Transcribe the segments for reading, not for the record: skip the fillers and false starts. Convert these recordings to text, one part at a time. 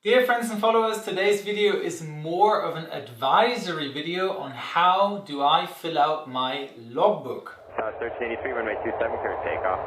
Dear friends and followers, today's video is more of an advisory video on how do I fill out my logbook. 1383, runway 27, clear takeoff.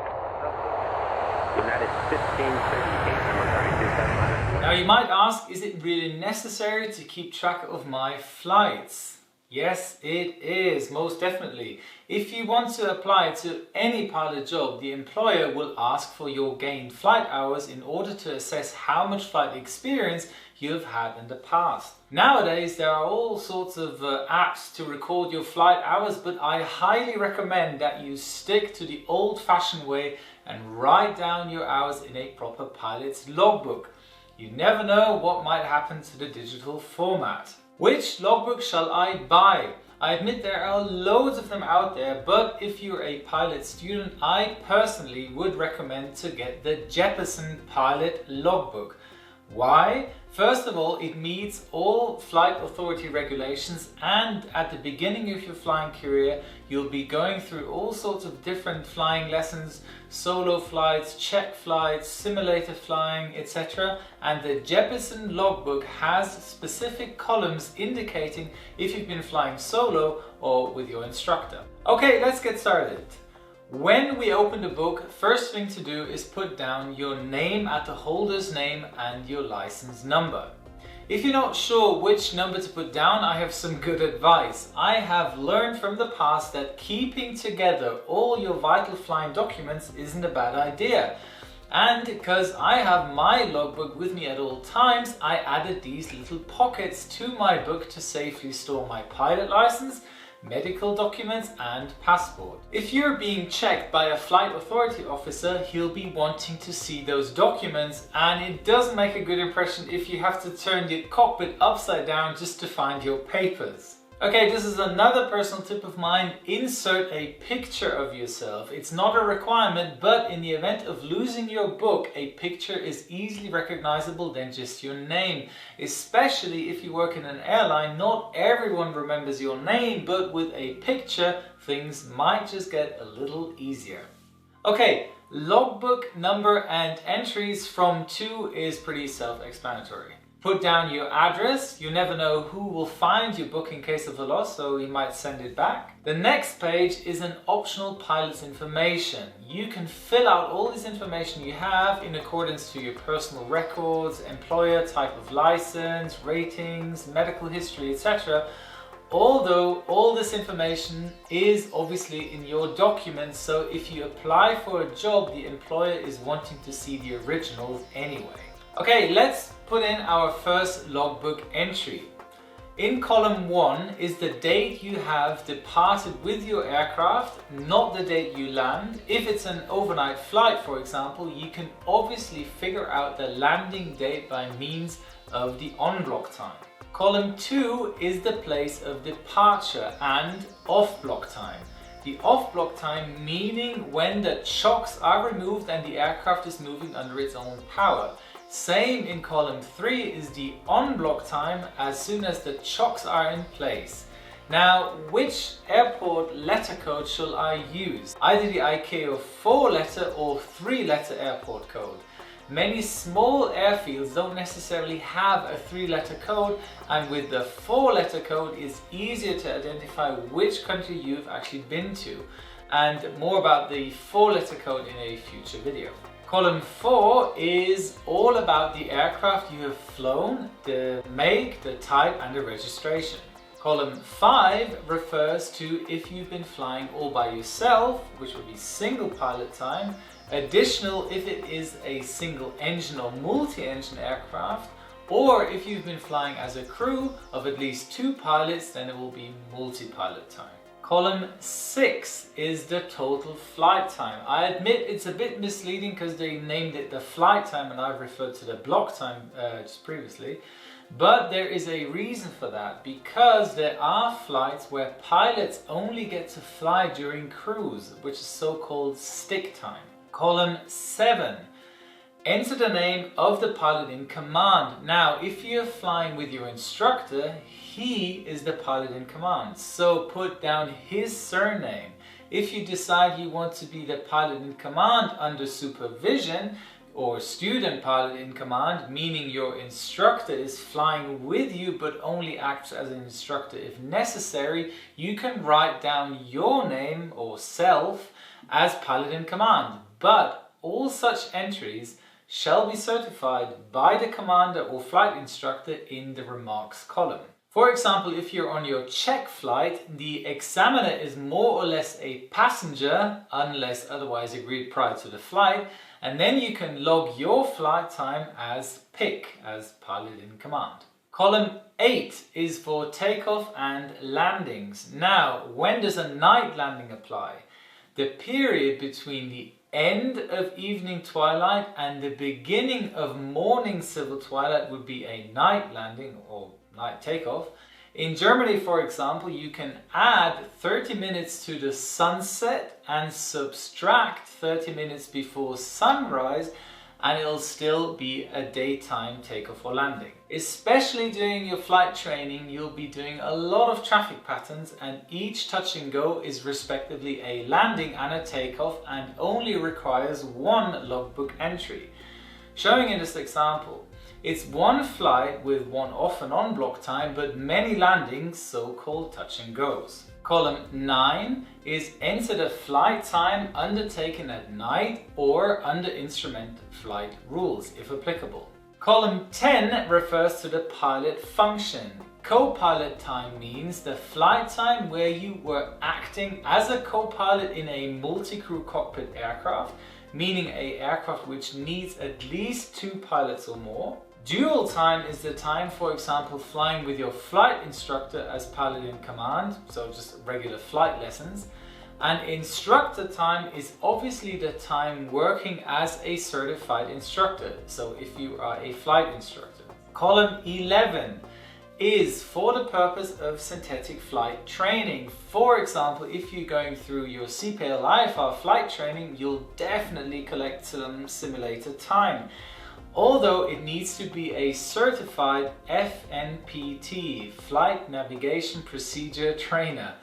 United 1538, number 32700. Now you might ask, is it really necessary to keep track of my flights? Yes, it is, most definitely. If you want to apply to any pilot job, the employer will ask for your gained flight hours in order to assess how much flight experience you have had in the past. Nowadays, there are all sorts of apps to record your flight hours, but I highly recommend that you stick to the old-fashioned way and write down your hours in a proper pilot's logbook. You never know what might happen to the digital format. Which logbook shall I buy? I admit there are loads of them out there, but if you're a pilot student, I personally would recommend to get the Jeppesen Pilot Logbook. Why? First of all, it meets all flight authority regulations, and at the beginning of your flying career, you'll be going through all sorts of different flying lessons, solo flights, check flights, simulator flying, etc. And the Jeppesen Logbook has specific columns indicating if you've been flying solo or with your instructor. Okay, let's get started. When we open the book, first thing to do is put down your name at the holder's name and your license number. If you're not sure which number to put down, I have some good advice. I have learned from the past that keeping together all your vital flying documents isn't a bad idea. And because I have my logbook with me at all times, I added these little pockets to my book to safely store my pilot license, medical documents and passport. If you're being checked by a flight authority officer, he'll be wanting to see those documents, and it doesn't make a good impression if you have to turn the cockpit upside down just to find your papers. Okay, this is another personal tip of mine. Insert a picture of yourself. It's not a requirement, but in the event of losing your book, a picture is easily recognizable than just your name. Especially if you work in an airline, not everyone remembers your name, but with a picture, things might just get a little easier. Okay, logbook number and entries from 2 is pretty self-explanatory. Put down your address. You never know who will find your book in case of a loss, so he might send it back. The next page is an optional pilot's information. You can fill out all this information you have in accordance to your personal records, employer, type of license, ratings, medical history, etc. Although all this information is obviously in your documents, so if you apply for a job, the employer is wanting to see the originals anyway. Okay, let's put in our first logbook entry. In column 1 is the date you have departed with your aircraft, not the date you land. If it's an overnight flight, for example, you can obviously figure out the landing date by means of the on-block time. Column 2 is the place of departure and off-block time. The off-block time meaning when the chocks are removed and the aircraft is moving under its own power. Same in column 3 is the on-block time as soon as the chocks are in place. Now, which airport letter code shall I use? Either the ICAO 4-letter or 3-letter airport code. Many small airfields don't necessarily have a 3-letter code, and with the 4-letter code it's easier to identify which country you've actually been to. And more about the 4-letter code in a future video. Column 4 is all about the aircraft you have flown, the make, the type and the registration. Column 5 refers to if you've been flying all by yourself, which would be single pilot time. Additional if it is a single engine or multi-engine aircraft, or if you've been flying as a crew of at least 2 pilots, then it will be multi-pilot time. Column 6 is the total flight time. I admit it's a bit misleading because they named it the flight time and I've referred to the block time just previously. But there is a reason for that, because there are flights where pilots only get to fly during cruise, which is so-called stick time. Column 7. Enter the name of the pilot in command. Now, if you're flying with your instructor, he is the pilot in command. So put down his surname. If you decide you want to be the pilot in command under supervision, or student pilot in command, meaning your instructor is flying with you but only acts as an instructor if necessary, you can write down your name or self as pilot in command. But all such entries shall be certified by the commander or flight instructor in the remarks column. For example, if you're on your check flight, the examiner is more or less a passenger, unless otherwise agreed prior to the flight, and then you can log your flight time as PIC, as pilot in command. Column 8 is for takeoff and landings. Now, when does a night landing apply? The period between the end of evening twilight and the beginning of morning civil twilight would be a night landing or night takeoff. In Germany, for example, you can add 30 minutes to the sunset and subtract 30 minutes before sunrise, and it'll still be a daytime takeoff or landing. Especially during your flight training, you'll be doing a lot of traffic patterns, and each touch and go is respectively a landing and a takeoff and only requires one logbook entry. Showing in this example, it's one flight with one off and on block time, but many landings, so-called touch and goes. Column 9 is enter the flight time undertaken at night or under instrument flight rules, if applicable. Column 10 refers to the pilot function. Co-pilot time means the flight time where you were acting as a co-pilot in a multi-crew cockpit aircraft, meaning an aircraft which needs at least 2 pilots or more. Dual time is the time, for example, flying with your flight instructor as pilot in command, so just regular flight lessons. And instructor time is obviously the time working as a certified instructor, so if you are a flight instructor. Column 11 is for the purpose of synthetic flight training. For example, if you're going through your CPL IFR flight training, you'll definitely collect some simulator time. Although it needs to be a certified FNPT, Flight Navigation Procedure Trainer.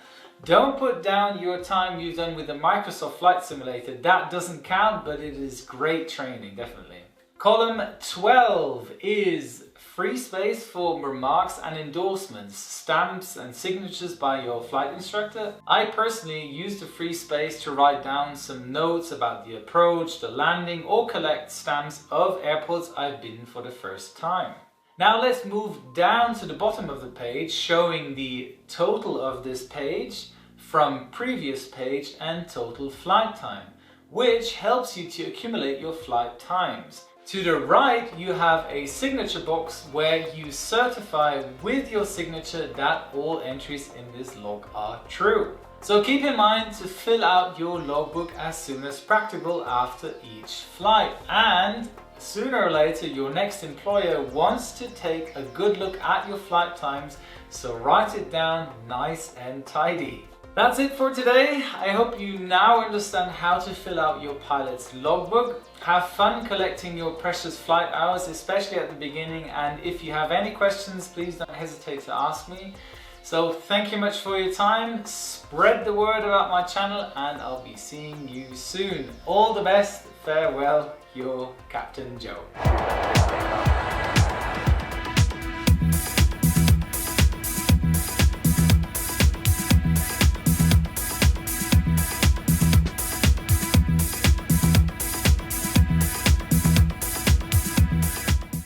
Don't put down your time you've done with the Microsoft Flight Simulator. That doesn't count, but it is great training, definitely. Column 12 is free space for remarks and endorsements, stamps and signatures by your flight instructor. I personally use the free space to write down some notes about the approach, the landing, or collect stamps of airports I've been for the first time. Now let's move down to the bottom of the page, showing the total of this page from previous page and total flight time, which helps you to accumulate your flight times. To the right, you have a signature box where you certify with your signature that all entries in this log are true. So keep in mind to fill out your logbook as soon as practical after each flight, and sooner or later your next employer wants to take a good look at your flight times, so write it down nice and tidy. That's it for today. I hope you now understand how to fill out your pilot's logbook. Have fun collecting your precious flight hours, especially at the beginning, and if you have any questions, please don't hesitate to ask me. So thank you much for your time. Spread the word about my channel, and I'll be seeing you soon. All the best. Farewell, your Captain Joe.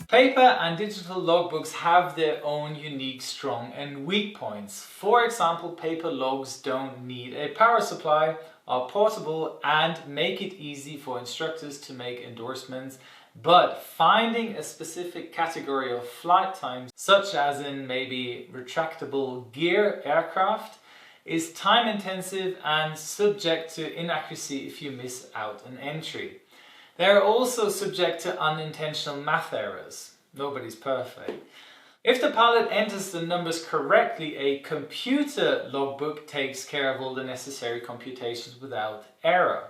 Paper and digital logbooks have their own unique strong and weak points. For example, paper logs don't need a power supply, are portable, and make it easy for instructors to make endorsements. But finding a specific category of flight times, such as in maybe retractable gear aircraft, is time intensive and subject to inaccuracy if you miss out an entry. They are also subject to unintentional math errors. Nobody's perfect. If the pilot enters the numbers correctly, a computer logbook takes care of all the necessary computations without error.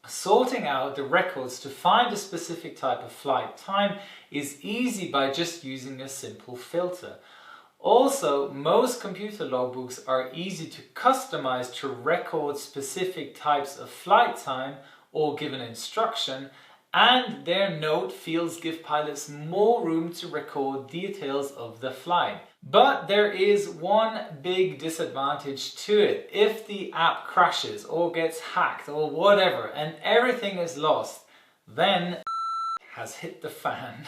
Sorting out the records to find a specific type of flight time is easy by just using a simple filter. Also, most computer logbooks are easy to customize to record specific types of flight time or give an instruction, And their note fields give pilots more room to record details of the flight. But there is one big disadvantage to it. If the app crashes or gets hacked or whatever and everything is lost, then has hit the fan.